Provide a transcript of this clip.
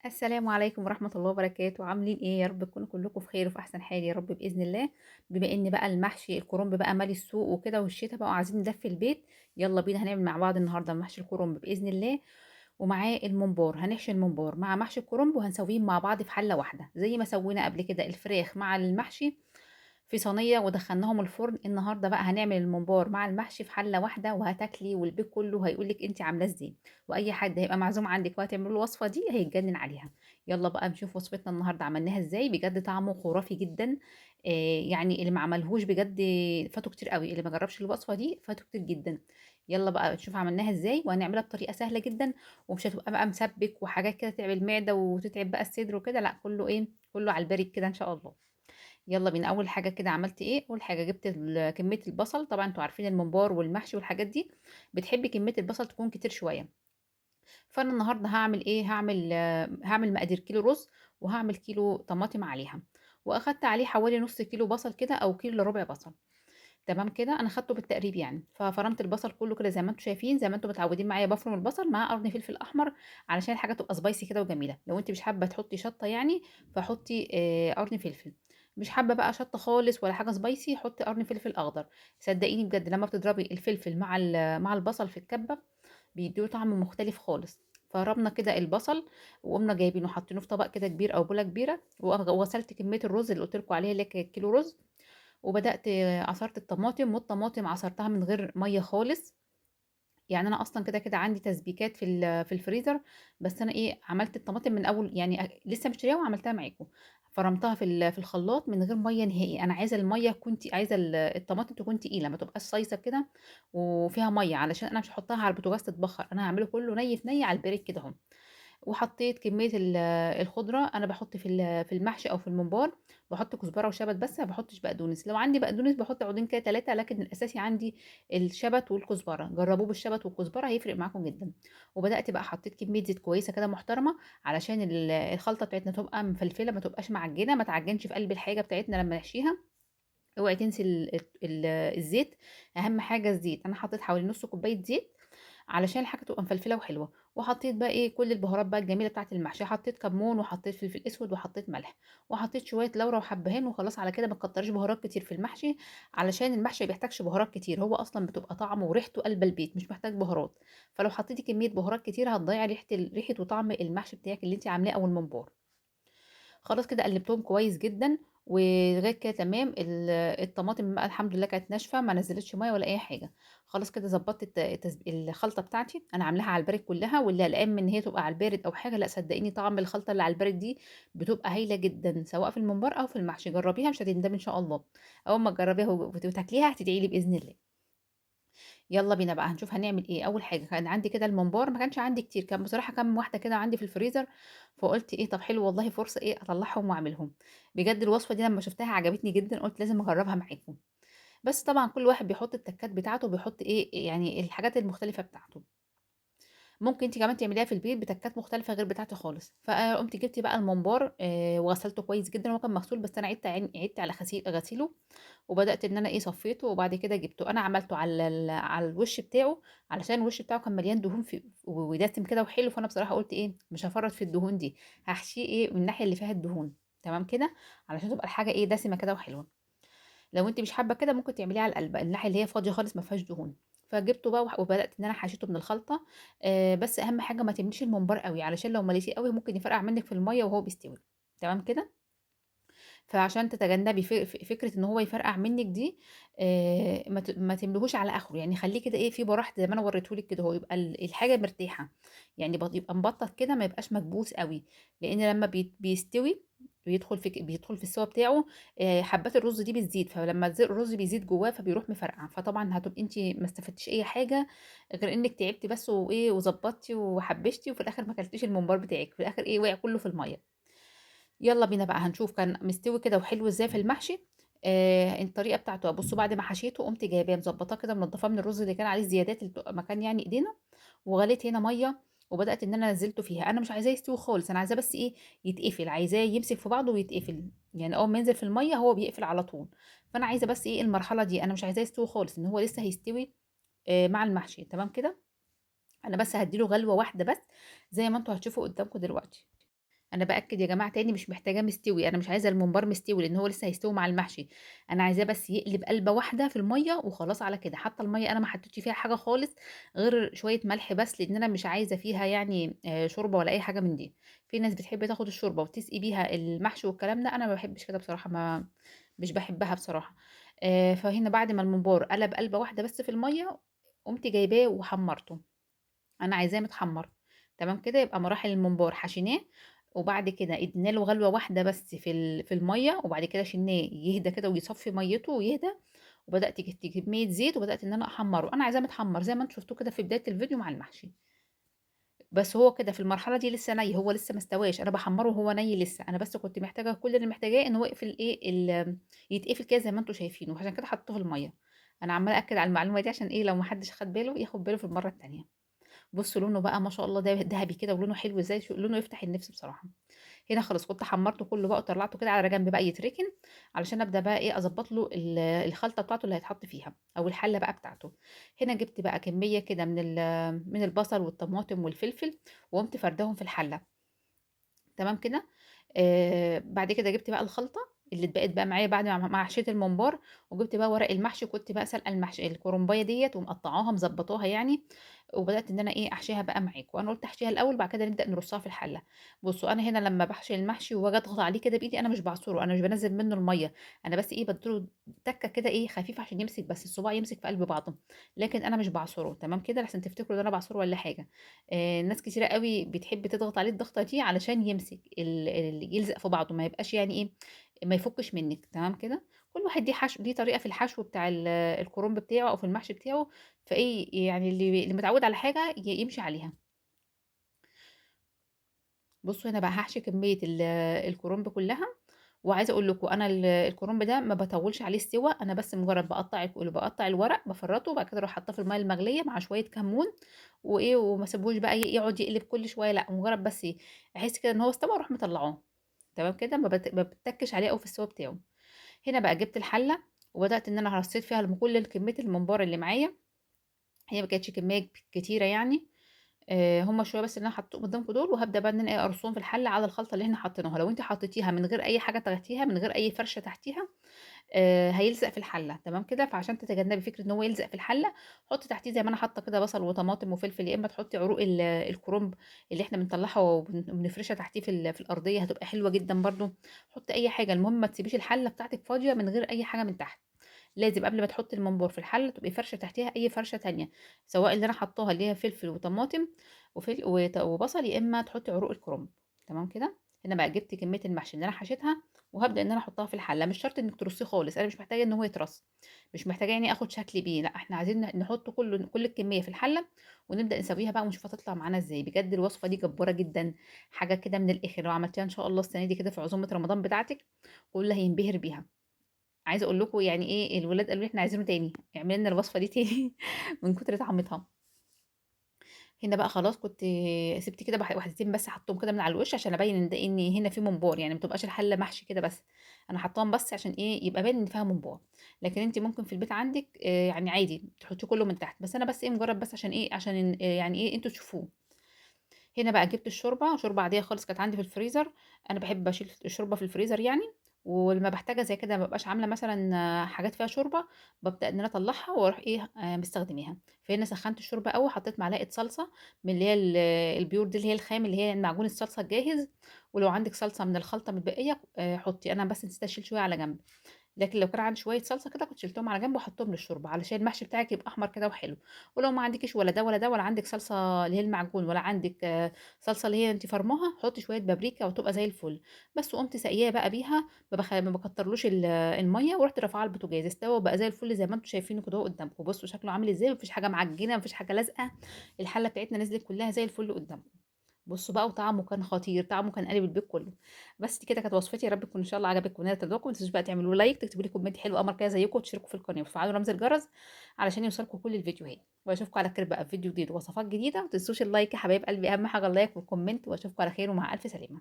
السلام عليكم ورحمة الله وبركاته، عاملين إيه؟ يا رب تكونوا كلكم في خير وفي أحسن حال يا رب بإذن الله. بما إن بقى المحشي الكرنب بقى مالي السوق وكده والشتا بقى وعايزين ندفي البيت، يلا بينا هنعمل مع بعض النهارده محشي الكرنب بإذن الله. ومعاه الممبار، هنحشي الممبار مع محشي الكرنب وهنسويهم مع بعض في حلة واحدة زي ما سوينا قبل كده الفراخ مع المحشي في صينية ودخلناهم الفرن. النهارده بقى هنعمل الممبار مع المحشي في حلة واحدة وهتاكلي والبيت كله هيقولك انت عاملاه ازاي. واي حد هيبقى معزوم عندك وهتعملوا له الوصفة دي هيتجنن عليها. يلا بقى نشوف وصفتنا النهارده عملناها ازاي، بجد طعمه خرافي جدا. يعني اللي ما عملهوش بجد فاتوا كتير قوي، اللي ما جربش الوصفة دي فاتوا كتير جدا. يلا بقى نشوف عملناها ازاي وهنعملها بطريقة سهلة جدا، ومش هتبقى بقى مسبك وحاجات كده تتعب المعدة وتتعب بقى الصدر وكده، لا كله ايه، كله على البارد كده ان شاء الله. يلا بينا. اول حاجه كده عملت ايه؟ اول حاجه جبت كميه البصل، طبعا انتوا عارفين الممبار والمحشي والحاجات دي بتحبي كميه البصل تكون كتير شويه. فانا النهارده هعمل ايه؟ هعمل مقادير كيلو رز، وهعمل كيلو طماطم عليها، واخدت عليه حوالي نص كيلو بصل كده او كيلو الا ربع بصل. تمام كده، انا خدته بالتقريب يعني. ففرمت البصل كله كده زي ما انتم شايفين، زي ما انتم متعودين معايا بفرم البصل مع قرن فلفل احمر علشان الحاجه تبقى سبايسي كده وجميله. لو انت مش حابه تحطي شطه يعني فحطي قرن فلفل. مش حابه بقى شطه خالص ولا حاجه سبايسي، حطي قرن فلفل اخضر. صدقيني بجد لما بتضربي الفلفل مع البصل في الكبه بيديه طعم مختلف خالص. فرمنا كده البصل وقمنا جايبينه حاطينه في طبق كده كبير او بوله كبيره، وغسلت كميه الرز اللي قلت لكم عليها اللي هي كيلو رز. وبدأت عصرت الطماطم، والطماطم عصرتها من غير مية خالص. يعني انا اصلا كده كده عندي تسبيكات في الفريزر، بس انا ايه عملت الطماطم من اول يعني لسه مشتريها وعملتها معاكم. فرمتها في الخلاط من غير ميه نهائي. انا عايزه الميه كنت عايزه الطماطم تكون تقيله، ما تبقاش صيصه كده وفيها ميه، علشان انا مش هحطها على البوتاجاز تتبخر، انا هعمله كله ني في ني على البارد كده اهو. وحطيت كمية الخضرة. أنا بحط في المحشي أو في الممبار بحط كزبرة وشبت، بس ما بحطش بقدونس. لو عندي بقدونس بحط عودين كده تلاتة، لكن الأساسي عندي الشبت والكزبرة. جربوه بالشبت والكزبرة هيفرق معاكم جدا. وبدأت بقى حطيت كمية زيت كويسة كده محترمة علشان الخلطة بتاعتنا تبقى مفلفلة، ما تبقاش معجنة، ما تعجنش في قلب الحاجة بتاعتنا لما نحشيها. اوعي تنسي الزيت، اهم حاجه الزيت. انا حطيت حوالي نص كوبايه زيت علشان الحاجه تبقى مفلفله وحلوه. وحطيت بقى ايه كل البهارات بقى الجميله بتاعه المحشي، حطيت كمون وحطيت فلفل اسود وحطيت ملح وحطيت شويه لورا وحبهان وخلاص. على كده ما تكتريش بهارات كتير في المحشي، علشان المحشي ما بيحتاجش بهارات كتير، هو اصلا بتبقى طعمه وريحته قلب البيت، مش محتاج بهارات. فلو حطيتي كميه بهارات كتير هتضيعي ريحه وطعم المحشي بتاعك اللي انت عاملاه او الممبار. خلاص كده قلبتهم كويس جدا ولغايه كده تمام. الطماطم بقى الحمد لله كانت ناشفه، ما نزلتش ميه ولا اي حاجه. خلاص كده ظبطت الخلطه بتاعتي. انا عاملاها على البارد كلها، واللي قلقان من ان هي تبقى على البارد او حاجه، لا صدقيني طعم الخلطه اللي على البارد دي بتبقى هايله جدا، سواء في الممبار او في المحشي. جربيها مش هتندمي ان شاء الله. اول ما تجربيها وتاكليها هتدعي لي باذن الله. يلا بينا بقى هنشوف هنعمل ايه. اول حاجه كان عندي كده الممبار، ما كانش عندي كتير، كان بصراحه كام واحده كده عندي في الفريزر. فقلت ايه، طب حلو والله فرصه ايه اطلعهم واعملهم. بجد الوصفه دي لما شفتها عجبتني جدا، قلت لازم اجربها معاكم. بس طبعا كل واحد بيحط التكات بتاعته، بيحط ايه يعني الحاجات المختلفه بتاعته. ممكن انت كمان تعمليها في البيت بتكات مختلفه غير بتاعتي خالص. فقمت جبت بقى الممبار وغسلته كويس جدا، هو كان مغسول بس انا عدت على غسيله. وبدات ان انا ايه صفيته، وبعد كده جبته انا عملته على الوش بتاعه، علشان الوش بتاعه كان مليان دهون ودسم كده وحلو. فانا بصراحه قلت ايه مش هفرط في الدهون دي، هحشيه ايه من الناحيه اللي فيها الدهون. تمام كده، علشان تبقى الحاجه ايه دسمه كده وحلوه. لو انت مش حابه كده ممكن تعمليه على القلب، الناحيه اللي هي فاضيه خالص ما فيهاش دهون. فجبته بقى وبدات ان انا حشيته من الخلطه. بس اهم حاجه ما تمليش الممبار قوي، علشان لو مليتيه قوي ممكن يفرقع منك في الميه وهو بيستوي. تمام كده. فعشان تتجنبي فكره ان هو يفرقع منك دي، ما تمليهوش على اخره، يعني خليه كده ايه في براح زي ما انا وريتهولك كده، هو يبقى الحاجه مرتاحه. يعني يبقى مبطط كده، ما يبقاش مكبوس قوي. لان لما بيستوي بيدخل في السوا بتاعه. حبات الرز دي بتزيد، فلما الرز بيزيد جواه فبيروح مفرقع، فطبعا هتبقي انت ما استفدتيش اي حاجه غير انك تعبتي بس وايه وظبطتي وحبشتي، وفي الاخر ما اكلتيش الممبار بتاعك، في الاخر ايه وقع كله في الميه. يلا بينا بقى هنشوف كان مستوي كده وحلو ازاي في المحشي. الطريقه بتاعته بصوا، بعد ما حشيته قمت جايباه مظبطاه كده منضفاه من الرز اللي كان عليه زيادات اللي بتبقى مكان يعني ايدينا. وغليت هنا ميه، وبدات ان انا نزلته فيها. انا مش عايزاه يستوي خالص، انا عايزاه بس ايه يتقفل، عايزاه يمسك في بعضه ويتقفل، يعني اول ما ينزل في الميه هو بيقفل على طول. فانا عايزه بس ايه المرحله دي، انا مش عايزاه يستوي خالص، ان هو لسه هيستوي مع المحشي. تمام كده. انا بس هديله غلوه واحده بس، زي ما انتوا هتشوفوا قدامكم دلوقتي. أنا بأكد يا جماعة تاني مش محتاجاه مستوي، أنا مش عايزة الممبار مستوي لأن هو لسه هيستوي مع المحشي، أنا عايزاه بس يقلب قلبة واحدة في المَيّة وخلاص على كده، حتى المَيّة أنا ما حطيتش فيها حاجة خالص غير شوية ملح بس، لأن أنا مش عايزة فيها يعني شوربة ولا أي حاجة من دي. في ناس بتحب تاخد الشوربة وتسقي بيها المحشي والكلام ده، أنا ما باحبش كده بصراحة، مش باحبها بصراحة. فهنا بعد ما الممبار قلب قلبة واحدة بس في المَيّة، قُمت جايباه وحمّرته. أنا عايزاه متحمّر، تمام كده، يبقى مراحل الممبار حشيناه، وبعد كده ادينا له غلوة واحدة بس في المَيّة، وبعد كده شِلناه يهدى كده ويصفّي مَيّته ويهدى، وبدأت كمية زيت وبدأت إن أنا أحمّره، أنا عايزاه متحمّر زي ما أنتم شفتوه كده في بداية الفيديو مع المحشي. بس هو كده في المرحلة دي لسه ني، هو لسه ما استواش، أنا باحمّره وهو ني لسه، أنا بس كنت محتاجة كل اللي محتاجاه إن هو يقفل إيه يتقفل كده زي ما أنتم شايفينه، عشان كده حطيته في المَيّة. أنا عمّالة أأكد على المعلومة دي عشان إيه لو ما حدش خد باله ياخد باله في المرّة التانية. بُصّوا لونه بقى ما شاء الله دهبي كده ولونه حلو إزاي، لونه يفتح النِفس بصراحة. هنا خلاص كنت حمّرته كلّه بقى وطلّعته كده على جنب بقى يتركن، علشان أبدأ بقى إيه أضبّط له الخلطة بتاعته اللي هيتحط فيها، أو الحلة بقى بتاعته. هنا جِبت بقى كمية كده من البصل والطماطم والفلفل، وقُمت فرداهم في الحلة. تمام كده. بعد كده جِبت بقى الخلطة اللي اتبقت بقى معايا بعد ما حشيت الممبار، وجِبت بقى ورق المحشي، كنت بقى سالقة الكرنباية ديّة ومقطّعاها مضبّطاها يعني، وبدأت إن أنا إيه أحشيها بقى معاكم، وأنا قُلت أحشيها الأول بعد كده نبدأ نرصها في الحلة. بُصّوا أنا هنا لمّا باحشي المحشي وآجي أضغط عليه كده بإيدي، أنا مش باعصره، أنا مش بانزّل منه المَيّة، أنا بس إيه بادّي له تَكّة كده إيه خفيفة عشان يمسك بس الصباع يمسك في قلب بعضه، لكن أنا مش باعصره، تمام كده، لأحسن تفتكروا إن أنا باعصره والّا حاجة. ناس كتيرة أوي بتحب تضغط عليه الضغطة دي علشان يمسك يلزق في بعضه، ما يبقاش يعني إيه، ما يفُكِّش منِّك، تمام كده. كل واحد ليه طريقة في الحشو بتاع الكرنب بتاعه أو في المحشي بتاعه، فإيه يعني اللي متعوّد على حاجة يمشي عليها. بُصّوا هنا بقى هاحشي كمية الكرنب كلّها، وعايزة أقول لكم أنا الكرنب ده ما باطوّلش عليه السِوَى، أنا بس مجرّد باقطّع الورق بافرّطه وبعد كده أروح حاطاه في المَيّة المغلية مع شوية كمون وإيه، وما اسيبهوش بقى يقعد يقلب كل شوية لأ، مجرّد بس أحس كده إن هو استوى أروح مطلّعاه، تمام كده، ما باتّكش عليه أوي في السِوَى بتاعه. هنا بقى جِبت الحلة وبدأت إن أنا رصيت فيها كل كمية الممبار اللي معايا، هي ما كانتش كمية كتيرة يعني، هُم شوية بس اللي أنا حطيتهم قدّامكم دول، وهابدأ بقى إن أنا إيه أرصهم في الحلة على الخلطة اللي إحنا حطيناها، لو أنتِ حطيتيها من غير أي حاجة تحتيها، من غير أي فرشة تحتيها، هيلزق في الحلة، تمام كده، فعشان تتجنبي فكرة إن هو يلزق في الحلة، حطي تحتيه زي ما أنا حاطة كده بصل وطماطم وفلفل، يا إما تحطي عروق الكرنب اللي إحنا بنطلعها وبنفرشها تحتيه في الأرضية، هتبقى حلوة جدًا برضه، حطي أي حاجة، المهم ما تسيبيش الحلة بتاعتِك فاضية من غير أي حاجة من تحت. لازم قبل ما تحطي الممبار في الحلة تبقي فارشة تحتيها أي فرشة تانية، سواء اللي أنا حطاها اللي هي فلفل وطماطم وبصل، يا إما تحطي عروق الكرنب، تمام كده. هنا بقى جبت كمية المحشي اللي أنا حشيتها وهابدأ إن أنا أحطها في الحلة، مش شرط إنِك ترصيه خالص، أنا مش محتاجة إن هو يترص، مش محتاجة يعني آخد شكل بيه، لأ إحنا عايزين نحط كل الكمية في الحلة ونبدأ نسويها بقى ونشوف هتطلع معانا إزاي، بجد الوصفة دي جبارة جدًا، حاجة كده من الآخر، لو عملتيها إن شاء الله السنة دي كده في عزومة رمضان بتاعتِك كله هينبهر بيها. عايزة أقول لكم يعني إيه الولاد قالوا لي إحنا عايزينه تاني، اعملي لنا الوصفة دي تاني من كتر طعمتها. هنا بقى خلاص كنت سِبت كده واحدتين بس حطيتهم كده من على الوش عشان أبيّن إن هنا في ممبار، يعني ما تبقاش الحلة محشي كده بس، أنا حاطاهم بس عشان إيه يبقى باين إن فيها ممبار، لكن أنتِ ممكن في البيت عندِك يعني عادي تحطيه كله من تحت، بس أنا بس إيه مجرد بس عشان إيه عشان يعني إيه أنتم تشوفوه. هنا بقى جبت الشوربة، شوربة عادية خالص كانت عندي في الفريزر، أنا باحب أشيل الشوربة في الفريزر يعني، ولمّا باحتاجها زي كده ما بابقاش عاملة مثلًا حاجات فيها شوربة، بابدأ إن أنا أطلّعها وأروح إيه مستخدماها، فهنا سخّنت الشوربة أوي، حطيت معلقة صلصة من اللي هي البيور دي اللي هي الخام اللي هي معجون الصلصة الجاهز، ولو عندِك صلصة من الخلطة متبقية حطي، أنا بس نسيت أشيل شوية على جنب. لكن لو كان عندي شوية صلصة كده كنت شِلتهم على جنب وحطّيتهم للشوربة، علشان المحشي بتاعِك يبقى أحمر كده وحلو، ولو ما عندكيش ولا ده ولا ده ولا عندِك صلصة اللي هي المعجون ولا عندِك صلصة اللي هي أنتِ فرماها، حطّي شوية بابريكا وهتبقى زي الفل، بس وقُمت ساقياه بقى بيها ما باكتّرلوش المَيّة ورُحت رافعاه على البوتاجاز، استوى وبقى زي الفل زي ما أنتم شايفينه كده أهو قدّامكم، بصوا شكله عامل إزاي، ما فيش حاجة معجنة، ما فيش حاجة لازقة، الحلة بتاعتنا نزلت كلّها زي الفل قدّامكم. بُصّوا بقى وطعمه كان خطير، طعمه كان قالب البيت كلّه. بس دي كده كانت وصفتي، يا رب تكون إن شاء الله عجبتكم ونالت رضاكم، ما تنسوش بقى تعملوا لايك، تكتبوا لي كومنت حلو قمر كده زيكم، وتشتركوا في القناة وتفعلوا رمز الجرس علشان يوصلكم كل الفيديوهات. واشوفكم على خير بقى في فيديو جديد ووصفات جديدة، وما تنسوش اللايك يا حبايب قلبي، أهم حاجة اللايك والكومنت، واشوفكم على خير ومع ألف سلامة.